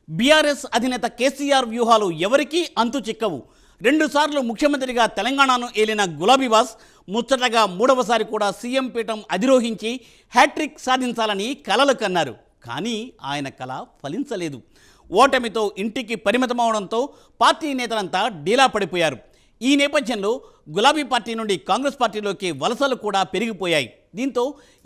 BRS అధినేత కేసీఆర్ వ్యూహాలు ఎవరికీ అంతు చిక్కవు. 2 సార్లు ముఖ్యమంత్రిగా తెలంగాణను ఏలిన గులాబీబాస్ ముచ్చటగా 3వసారి కూడా సీఎం పీఠం అధిరోహించి హ్యాట్రిక్ సాధించాలని కలలు కన్నారు. కానీ ఆయన కల ఫలించలేదు. ఓటమితో ఇంటికి పరిమితమవడంతో పార్టీ నేతలంతా డీలా పడిపోయారు. ఈ నేపథ్యంలో గులాబీ పార్టీ నుండి కాంగ్రెస్ పార్టీలోకి వలసలు కూడా పెరిగిపోయాయి. దీంతో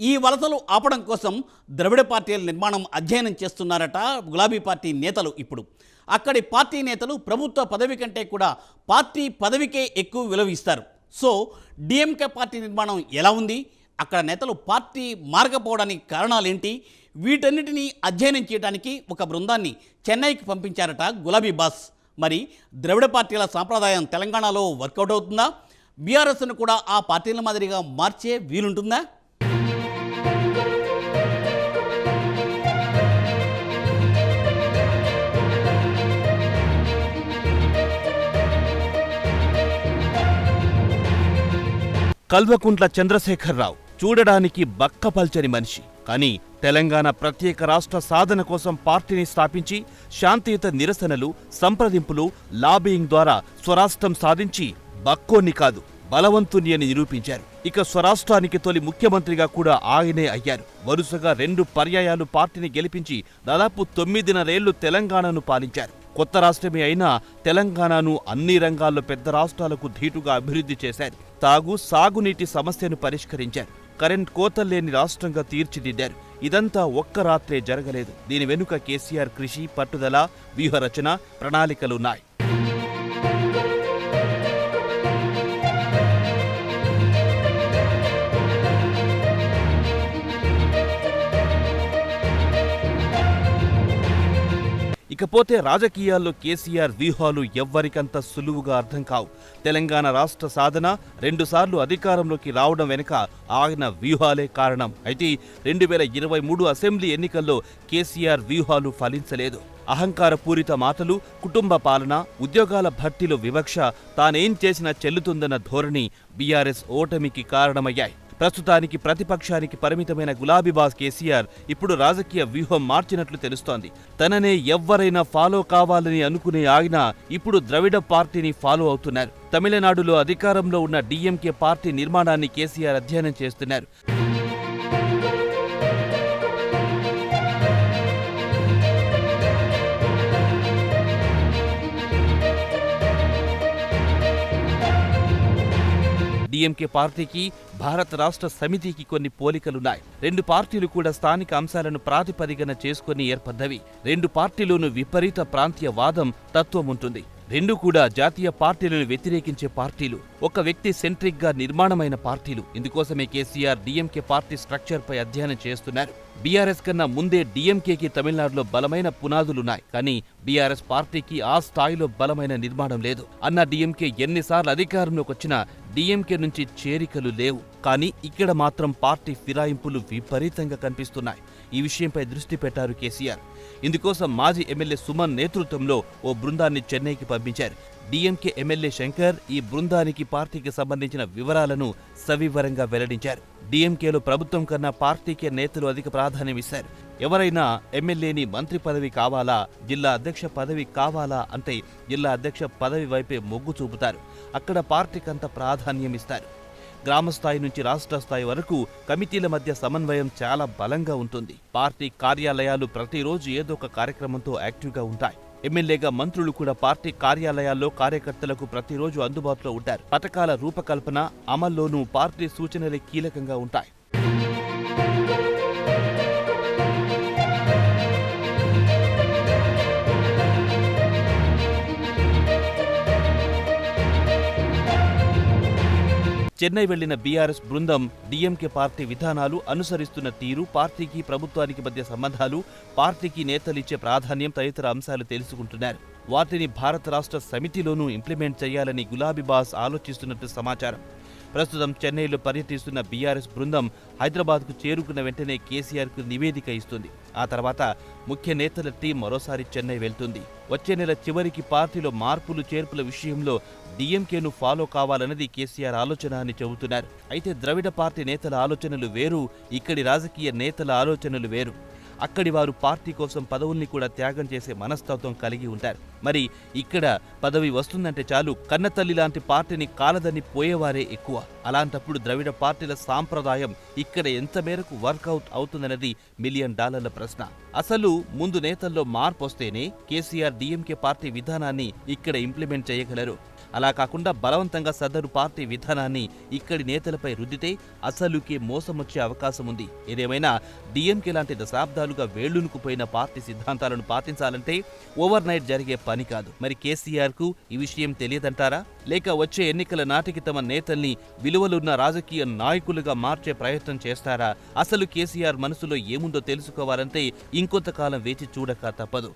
ఈ వలసలు ఆపడం కోసం ద్రవిడ పార్టీల నిర్మాణం అధ్యయనం చేస్తున్నారట గులాబీ పార్టీ నేతలు. ఇప్పుడు అక్కడి పార్టీ నేతలు ప్రభుత్వ పదవి కంటే కూడా పార్టీ పదవికే ఎక్కువ విలువ ఇస్తారు. సో డిఎంకే పార్టీ నిర్మాణం ఎలా ఉంది, అక్కడ నేతలు పార్టీ మారకపోవడానికి కారణాలేంటి, వీటన్నిటినీ అధ్యయనం చేయడానికి ఒక బృందాన్ని చెన్నైకి పంపించారట గులాబీ బాస్. మరి ద్రవిడ పార్టీల సాంప్రదాయం తెలంగాణలో వర్కౌట్ అవుతుందా? బీఆర్ఎస్ను కూడా ఆ పార్టీల మాదిరిగా మార్చే వీలుంటుందా? కల్వకుంట్ల చంద్రశేఖరరావు చూడడానికి బక్కపల్చని మనిషి. కానీ తెలంగాణ ప్రత్యేక రాష్ట్ర సాధన కోసం పార్టీని స్థాపించి శాంతియుత నిరసనలు, సంప్రదింపులు, లాబియింగ్ ద్వారా స్వరాష్ట్రం సాధించి బక్కోన్ని కాదు బలవంతుని అని నిరూపించారు. ఇక స్వరాష్ట్రానికి తొలి ముఖ్యమంత్రిగా కూడా ఆయనే అయ్యారు. వరుసగా 2 పర్యాయాలు పార్టీని గెలిపించి దాదాపు 9.5 ఏళ్లు తెలంగాణను పాలించారు. కొత్త రాష్ట్రమే అయినా తెలంగాణను అన్ని రంగాల్లో పెద్ద రాష్ట్రాలకు ధీటుగా అభివృద్ధి చేశారు. సాగునీటి సమస్యను పరిష్కరించారు. కరెంట్ కోతల్లేని రాష్ట్రంగా తీర్చిదిద్దారు. ఇదంతా ఒక్క రాత్రే జరగలేదు. దీని వెనుక కేసీఆర్ కృషి, పట్టుదల, వ్యూహరచన, ప్రణాళికలున్నాయి. ఇకపోతే రాజకీయాల్లో కేసీఆర్ వ్యూహాలు ఎవ్వరికంత సులువుగా అర్థం కావు. తెలంగాణ రాష్ట్ర సాధన, 2 సార్లు అధికారంలోకి రావడం వెనుక ఆయన వ్యూహాలే కారణం. అయితే 2023 అసెంబ్లీ ఎన్నికల్లో కేసీఆర్ వ్యూహాలు ఫలించలేదు. అహంకారపూరిత మాటలు, కుటుంబ పాలన, ఉద్యోగాల భర్తీలో వివక్ష, తానేం చేసినా చెల్లుతుందన్న ధోరణి బీఆర్ఎస్ ఓటమికి కారణమయ్యాయి. ప్రస్తుతానికి ప్రతిపక్షానికి పరిమితమైన గులాబీబాస్ కేసీఆర్ ఇప్పుడు రాజకీయ వ్యూహం మార్చినట్లు తెలుస్తోంది. తననే ఎవ్వరైనా ఫాలో కావాలని అనుకునే ఆయన ఇప్పుడు ద్రవిడ పార్టీని ఫాలో అవుతున్నారు. తమిళనాడులో అధికారంలో ఉన్న డిఎంకే పార్టీ నిర్మాణాన్ని కేసీఆర్ అధ్యయనం చేస్తున్నారు. డిఎంకే పార్టీకి, భారత రాష్ట్ర సమితికి కొన్ని పోలికలున్నాయి. 2 పార్టీలు కూడా స్థానిక అంశాలను ప్రాతిపదికన చేసుకుని ఏర్పడ్డవి. 2 పార్టీలోనూ విపరీత ప్రాంతీయ వాదం, తత్వం ఉంటుంది. 2 కూడా జాతీయ పార్టీలను వ్యతిరేకించే పార్టీలు, ఒక వ్యక్తి సెంట్రిక్ గా నిర్మాణమైన పార్టీలు. ఇందుకోసమే కేసీఆర్ డిఎంకే పార్టీ స్ట్రక్చర్ పై అధ్యయనం చేస్తున్నారు. బీఆర్ఎస్ కన్నా ముందే డిఎంకేకి తమిళనాడులో బలమైన పునాదులున్నాయి. కానీ బీఆర్ఎస్ పార్టీకి ఆ స్థాయిలో బలమైన నిర్మాణం లేదు. అన్న డిఎంకే ఎన్నిసార్లు అధికారంలోకి వచ్చినా డిఎంకే నుంచి చేరికలు లేవు. కానీ ఇక్కడ మాత్రం పార్టీ ఫిరాయింపులు విపరీతంగా కనిపిస్తున్నాయి. ఈ విషయంపై దృష్టి పెట్టారు కేసీఆర్. ఇందుకోసం మాజీ ఎమ్మెల్యే సుమన్ నేతృత్వంలో ఓ బృందాన్ని చెన్నైకి పంపించారు. డిఎంకే ఎమ్మెల్యే శంకర్ ఈ బృందానికి పార్టీకి సంబంధించిన వివరాలను సవివరంగా వెల్లడించారు. డిఎంకేలో ప్రభుత్వం కన్నా పార్టీకే నేతలు అధిక ప్రాధాన్యమిస్తారు. ఎవరైనా ఎమ్మెల్యేని మంత్రి పదవి కావాలా, జిల్లా అధ్యక్ష పదవి కావాలా అంటే జిల్లా అధ్యక్ష పదవి వైపే మొగ్గు చూపుతారు. అక్కడ పార్టీకంత ప్రాధాన్యమిస్తారు. గ్రామస్థాయి నుంచి రాష్ట్ర స్థాయి వరకు కమిటీల మధ్య సమన్వయం చాలా బలంగా ఉంటుంది. పార్టీ కార్యాలయాలు ప్రతిరోజు ఏదో ఒక కార్యక్రమంతో యాక్టివ్గా ఉంటాయి. ఎమ్మెల్యేగా మంత్రులు కూడా పార్టీ కార్యాలయాల్లో కార్యకర్తలకు ప్రతిరోజు అందుబాటులో ఉంటారు. పథకాల రూపకల్పన, అమల్లోనూ పార్టీ సూచనలే కీలకంగా ఉంటాయి. చెన్నై వెళ్లిన బీఆర్ఎస్ బృందం డిఎంకే పార్టీ విధానాలు, అనుసరిస్తున్న తీరు, పార్టీకి ప్రభుత్వానికి మధ్య సంబంధాలు, పార్టీకి నేతలిచ్చే ప్రాధాన్యం తదితర అంశాలు తెలుసుకుంటున్నారు. వాటిని భారత రాష్ట్ర సమితిలోనూ ఇంప్లిమెంట్ చేయాలని గులాబీబాస్ ఆలోచిస్తున్నట్టు సమాచారం. ప్రస్తుతం చెన్నైలో పర్యటిస్తున్న బీఆర్ఎస్ బృందం హైదరాబాద్కు చేరుకున్న వెంటనే కేసీఆర్కు నివేదిక ఇస్తుంది. ఆ తర్వాత ముఖ్య నేతల టీం మరోసారి చెన్నై వెళ్తుంది. వచ్చే నెల చివరికి పార్టీలో మార్పులు చేర్పుల విషయంలో డిఎంకేను ఫాలో కావాలన్నది కేసీఆర్ ఆలోచన అని చెబుతున్నారు. అయితే ద్రవిడ పార్టీ నేతల ఆలోచనలు వేరు, ఇక్కడి రాజకీయ నేతల ఆలోచనలు వేరు. అక్కడి వారు పార్టీ కోసం పదవుల్ని కూడా త్యాగం చేసే మనస్తత్వం కలిగి ఉంటారు. మరి ఇక్కడ పదవి వస్తుందంటే చాలు కన్నతల్లి లాంటి పార్టీని కాలదని పోయేవారే ఎక్కువ. అలాంటప్పుడు ద్రవిడ పార్టీల సాంప్రదాయం ఇక్కడ ఎంత మేరకు వర్కౌట్ అవుతుందన్నది $1 మిలియన్ ప్రశ్న. అసలు ముందు నేతల్లో మార్పు వస్తేనే కేసీఆర్ డీఎంకే పార్టీ విధానాన్ని ఇక్కడ ఇంప్లిమెంట్ చేయగలరు. అలా కాకుండా బలవంతంగా సదరు పార్టీ విధానాన్ని ఇక్కడి నేతలపై రుద్దితే అసలుకే మోసమొచ్చే అవకాశం ఉంది. ఏదేమైనా డీఎంకే లాంటి దశాబ్దాలుగా వేళ్లునుకుపోయిన పార్టీ సిద్ధాంతాలను పాటించాలంటే ఓవర్ నైట్ జరిగే పని కాదు. మరి కేసీఆర్ కు ఈ విషయం తెలియదంటారా? లేక వచ్చే ఎన్నికల నాటికి తమ నేతల్ని విలువలున్న రాజకీయ నాయకులుగా మార్చే ప్రయత్నం చేస్తారా? అసలు కేసీఆర్ మనసులో ఏముందో తెలుసుకోవాలంటే ఇంకొంతకాలం వేచి చూడక తప్పదు.